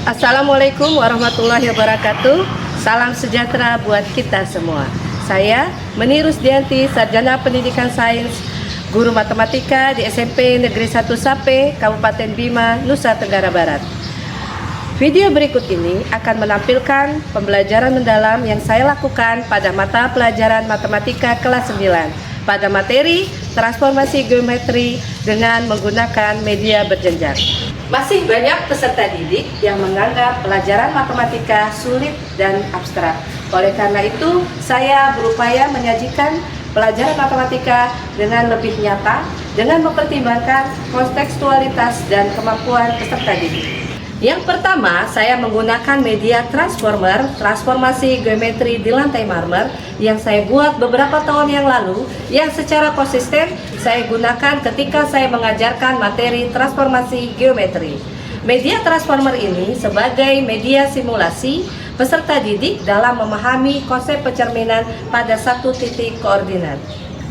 Assalamualaikum warahmatullahi wabarakatuh. Salam sejahtera buat kita semua. Saya Meni Rusdianti, Sarjana Pendidikan Sains, Guru Matematika di SMP Negeri 1 Sape, Kabupaten Bima, Nusa Tenggara Barat. Video berikut ini akan menampilkan pembelajaran mendalam yang saya lakukan pada mata pelajaran Matematika kelas 9 pada materi transformasi geometri dengan menggunakan media berjenjang. Masih banyak peserta didik yang menganggap pelajaran matematika sulit dan abstrak. Oleh karena itu, saya berupaya menyajikan pelajaran matematika dengan lebih nyata dengan mempertimbangkan kontekstualitas dan kemampuan peserta didik. Yang pertama, saya menggunakan media transformer, transformasi geometri di lantai marmer yang saya buat beberapa tahun yang lalu, yang secara konsisten saya gunakan ketika saya mengajarkan materi transformasi geometri. Media transformer ini sebagai media simulasi peserta didik dalam memahami konsep pencerminan pada satu titik koordinat.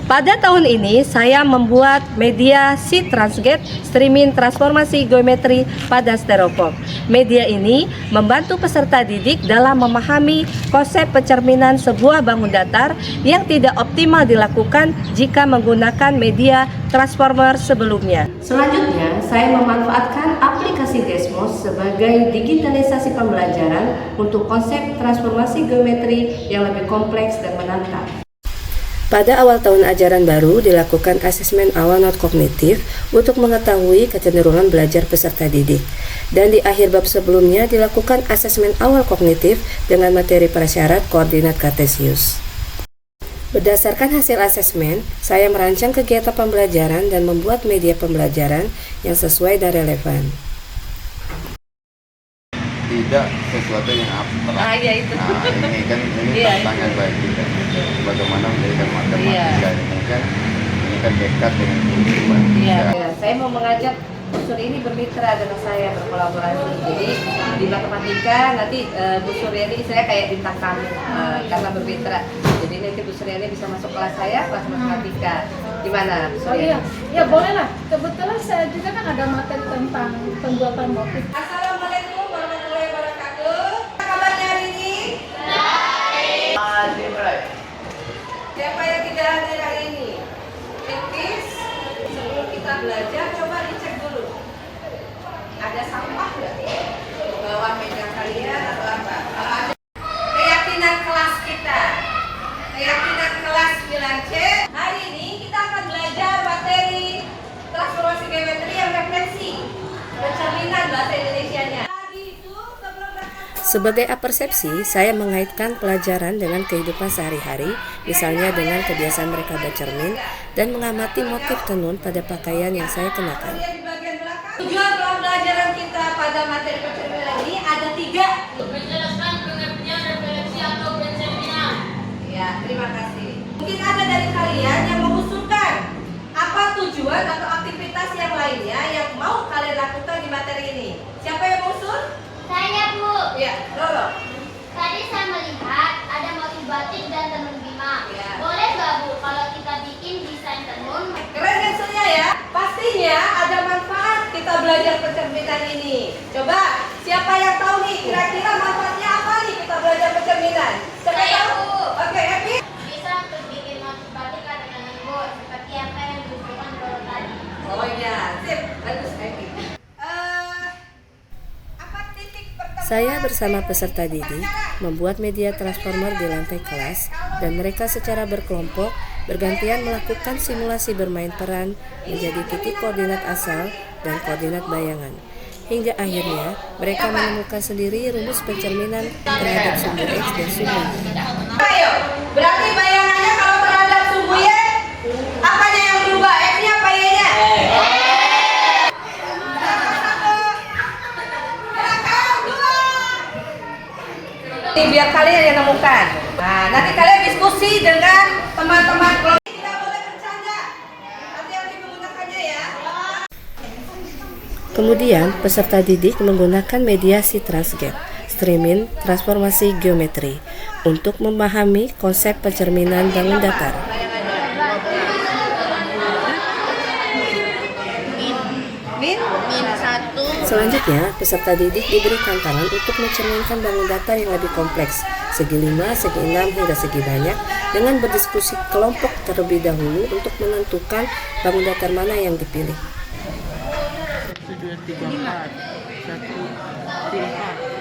Pada tahun ini saya membuat media C-Transgate streaming transformasi geometri pada styrofoam. Media ini membantu peserta didik dalam memahami konsep pencerminan sebuah bangun datar yang tidak optimal dilakukan jika menggunakan media transformer sebelumnya. Selanjutnya, saya memanfaatkan aplikasi Desmos sebagai digitalisasi pembelajaran untuk konsep transformasi geometri yang lebih kompleks dan menantang. Pada awal tahun ajaran baru dilakukan asesmen awal not kognitif untuk mengetahui kecenderungan belajar peserta didik. Dan di akhir bab sebelumnya dilakukan asesmen awal kognitif dengan materi prasyarat koordinat kartesius. Berdasarkan hasil asesmen, saya merancang kegiatan pembelajaran dan membuat media pembelajaran yang sesuai dan relevan. Tidak sesuatu yang abstrak. Ya itu. Ini kan tantangan bagi kita. Bagaimana menjadikan matematika ini kan dekat dengan kehidupan kita. Saya mau mengajak Bu Suri ini bermitra dengan saya, berkolaborasi. Jadi di matematika nanti Bu Suryani saya kayak bintang tamu karena bermitra. Jadi nanti Bu Suryani bisa masuk kelas saya, kelas matematika. Gimana Bu Suryani? Ya boleh lah. Kebetulan saya juga kan ada materi tentang pembuatan motif. Assalamualaikum warahmatullahi wabarakatuh. Apa kabarnya hari ini? Baik. Siapa yang tidak hadir hari ini? Please, sebelum kita belajar, coba dicek dulu. Ada sampah nggak? Di bawah meja kalian atau apa? Kalau ada, keyakinan kelas kita. Keyakinan kelas 9C. Hari ini kita akan belajar materi transformasi geometri yang refleksi. Pencerminan bahasa Indonesianya. Sebagai apersepsi, saya mengaitkan pelajaran dengan kehidupan sehari-hari, misalnya dengan kebiasaan mereka bercermin dan mengamati motif tenun pada pakaian yang saya kenakan. Tujuan pembelajaran kita pada materi pencerminan ini ada 3. Menjelaskan pengertian refleksi atau pencerminan. Ya, terima kasih. Mungkin ada dari kalian yang mengusulkan apa tujuan atau aktivitas yang lainnya yang mau kalian lakukan di materi ini. Siapa yang mengusul? Saya, Bu. Ya, Lolo. Tadi saya melihat ada motif batik dan tenun bima. Ya. Boleh nggak, Bu, kalau kita bikin desain tenun? Keren hasilnya ya. Pastinya ada manfaat kita belajar pencerminan ini. Coba, siapa yang tahu nih kira-kira manfaatnya apa nih kita belajar pencerminan? Siapa Saya, tahu? Bu. Oke, Epi. Bisa untuk bikin motif batik atau tenun, Bu, seperti apa yang diusulkan Lolo tadi. Oh iya, sip. Bagus, Epi. Saya bersama peserta didik membuat media transformer di lantai kelas dan mereka secara berkelompok bergantian melakukan simulasi bermain peran menjadi titik koordinat asal dan koordinat bayangan. Hingga akhirnya mereka menemukan sendiri rumus pencerminan terhadap sumbu X dan sumbu Y. Ayo, berarti bayangannya kalau terhadap sumbu Y, apanya yang berubah? X-nya apa Y-nya? Ini biar kalian yang nemukan. Nah, nanti kalian diskusi dengan teman-teman kelompok. Tidak boleh bercanda. Hati-hati menggunakannya ya. Kemudian, peserta didik menggunakan media C-Transgate, streaming transformasi geometri, untuk memahami konsep pencerminan bangun datar. Selanjutnya, peserta didik diberi tantangan untuk mencerminkan bangun data yang lebih kompleks, segi 5, segi 6, hingga segi banyak, dengan berdiskusi kelompok terlebih dahulu untuk menentukan bangun datar mana yang dipilih. 1, 2, 3, 4. 1, 3, 4.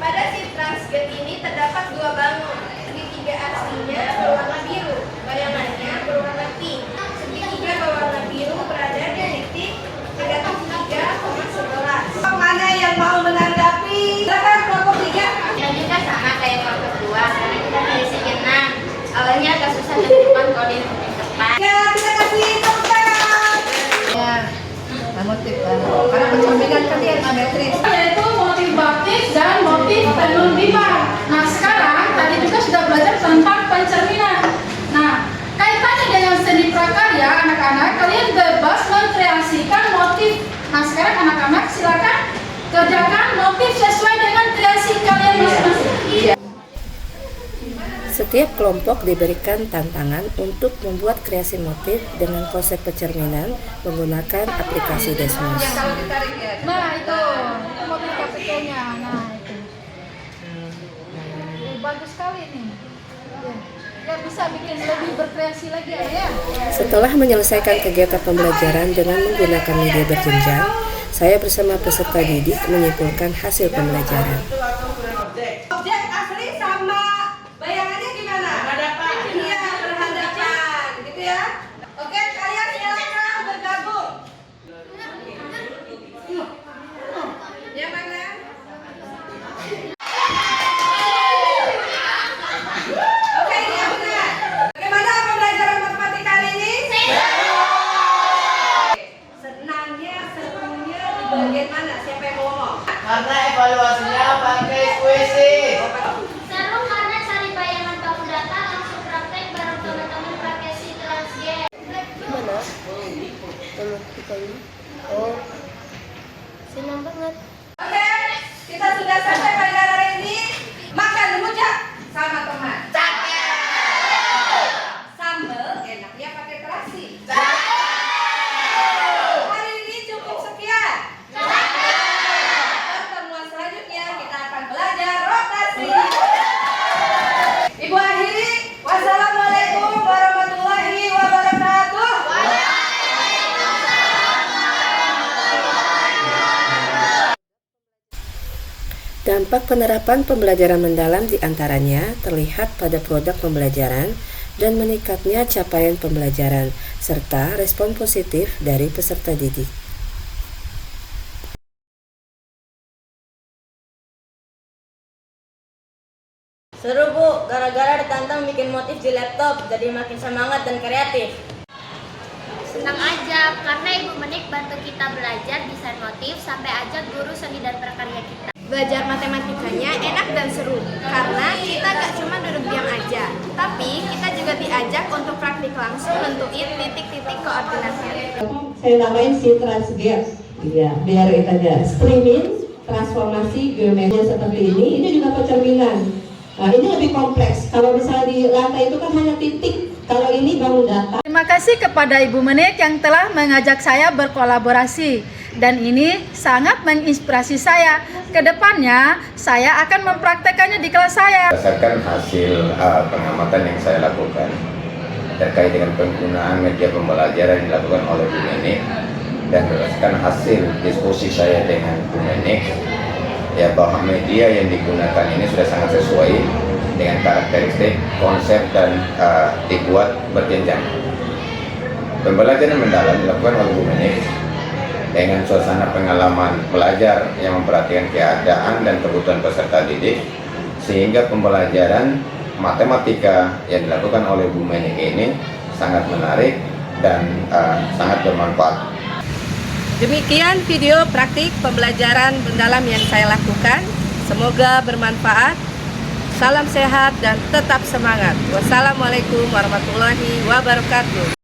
Pada si transget ini terdapat dua bangun. Segitiga aslinya berwarna biru, bayangannya berwarna pink. Segitiga berwarna biru berada di titik negatif 3,11. Mana yang mau menanggapi? Silakan kelompok 3. Dan juga sama kayak kelompok 2, karena kita pilih segi 6. Awalnya agak susah tentukan koordinat yang tepat. Ya, kita kasih tepuk tangan. Ya, motif karena pencerminan kan dia simetris. Yaitu motif baptis dan motif tenun bimbang. Nah sekarang tadi juga sudah belajar tentang pencerminan. Nah kaitannya dengan seni prakarya anak-anak, kalian bebas mengkreasikan motif. Nah sekarang anak-anak silakan kerjakan motif sesuai dengan kreasi kalian masing-masing. Setiap kelompok diberikan tantangan untuk membuat kreasi motif dengan konsep pencerminan menggunakan aplikasi Desmos. Nah itu motif KPK-nya. Nah itu bagus sekali nih. Ya bisa bikin lebih berkreasi lagi ya. Setelah menyelesaikan kegiatan pembelajaran dengan menggunakan media berjenjang, saya bersama peserta didik menyimpulkan hasil pembelajaran. Objek asli sama bayangannya gimana? Berhadapan. Iya, berhadapan, gitu ya. Oke, kalian silakan bergabung. Yang mana? Oke, yang benar. Bagaimana pembelajaran matematika kali ini? Senangnya, serunya di bagian mana? Siapa yang mau ngomong? Karena evaluasinya pakai puisi. Seru karena cari bayangan bangun data langsung praktek bareng teman-teman pakai si transget. Gimana? Kalau kita ini? Oh, senang banget. Oke, kita sudah sampai pada hari ini. Makan rujak sama teman. Sambal enaknya pakai terasi. Hari ini cukup sekian. Pertemuan selanjutnya kita akan belajar rotasi. Ibu akhiri, wassalamualaikum warahmatullahi wabarakatuh. Dampak penerapan pembelajaran mendalam diantaranya terlihat pada produk pembelajaran dan meningkatnya capaian pembelajaran, serta respon positif dari peserta didik. Seru Bu, gara-gara ditantang bikin motif di laptop, jadi makin semangat dan kreatif. Senang aja, karena Ibu Menik bantu kita belajar desain motif sampai ajak guru seni dan prakarya kita. Belajar matematikanya enak dan seru, karena kita gak cuma duduk diam aja, tapi kita juga diajak untuk praktik langsung nentuin titik-titik koordinatnya. Saya namain si transget, ya, biar itu aja. Streaming, transformasi geometri seperti ini juga pencerminan. Nah, ini lebih kompleks. Kalau misalnya di lantai itu kan hanya titik. Kalau ini bangun data. Terima kasih kepada Ibu Menik yang telah mengajak saya berkolaborasi. Dan ini sangat menginspirasi saya. Kedepannya, saya akan mempraktekannya di kelas saya. Berdasarkan hasil pengamatan yang saya lakukan terkait dengan penggunaan media pembelajaran yang dilakukan oleh Bu Menik, dan berdasarkan hasil diskusi saya dengan Bu Menik, ya bahwa media yang digunakan ini sudah sangat sesuai dengan karakteristik, konsep, dan dibuat berjenjang. Pembelajaran mendalam dilakukan oleh Bu Menik dengan suasana pengalaman belajar yang memperhatikan keadaan dan kebutuhan peserta didik, sehingga pembelajaran matematika yang dilakukan oleh Bu Menik ini sangat menarik dan sangat bermanfaat. Demikian video praktik pembelajaran mendalam yang saya lakukan. Semoga bermanfaat. Salam sehat dan tetap semangat. Wassalamualaikum warahmatullahi wabarakatuh.